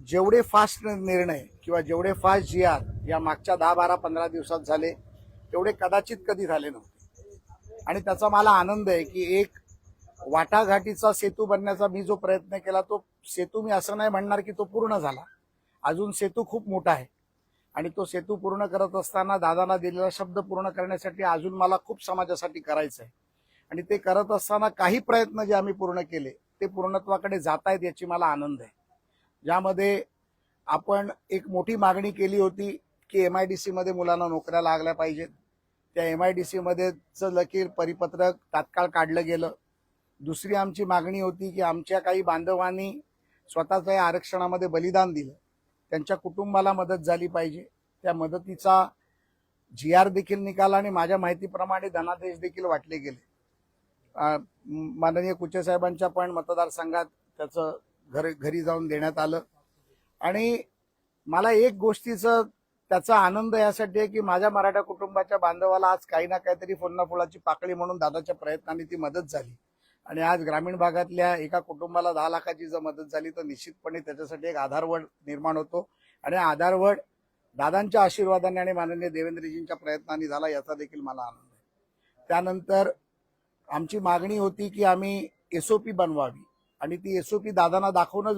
जेवढे फास्ट निर्णय किंवा जेवढे फास्ट जी आर या मागच्या 10-12-15 दिवसात झाले तेवढे कदाचित कधी झाले नव्हते। आणि त्याचा मला आनंद आहे की एक वाटाघाटीचा सेतू बनण्याचा मी जो प्रयत्न केला तो सेतू मी असं नाही म्हणणार की तो पूर्ण झाला, अजून सेतू खूप मोठा आहे आणि तो सेतू पूर्ण करत असताना दादांना दिलेला शब्द पूर्ण करण्यासाठी अजून मला खूप समाजासाठी करायचं आहे आणि ते करत असताना काही प्रयत्न जे आम्ही पूर्ण केले ते पूर्णत्वाकडे जात आहेत याची मला आनंद आहे। ज्यामध्ये आपण एक मोठी मागणी केली होती की MIDC मध्ये मुलांना नोकऱ्या लागल्या पाहिजेत, त्या MIDC मध्येचं लकीर परिपत्रक तात्काळ काढलं गेलं। दुसरी आमची मागणी होती की आमच्या काही बांधवांनी स्वतःच्या या आरक्षणामध्ये बलिदान दिलं, त्यांच्या कुटुंबाला मदत झाली पाहिजे, त्या मदतीचा GR देखील निघाला आणि माझ्या माहितीप्रमाणे धनादेश देखील वाटले गेले। माननीय कुचे साहेबांच्या पण मतदारसंघात त्याचं घरी जाऊन देण्यात आलं आणि मला एक गोष्टीचं त्याचा आनंद यासाठी आहे की माझ्या मराठा कुटुंबाच्या बांधवाला आज काही ना काहीतरी फुलाची पाकळी म्हणून दादाच्या प्रयत्नांनी ती मदत झाली आणि आज ग्रामीण भागातल्या एका कुटुंबाला 10 लाखाची जर मदत झाली तर निश्चितपणे त्याच्यासाठी एक आधारवड निर्माण होतो आणि आधारवड दादांच्या आशीर्वादाने आणि माननीय देवेंद्रजींच्या प्रयत्नांनी झाला याचा देखील मला आनंद आहे। त्यानंतर आमची मागणी होती की आम्ही SOP बनवावी आणि ती SOP दादांना दाखवूनच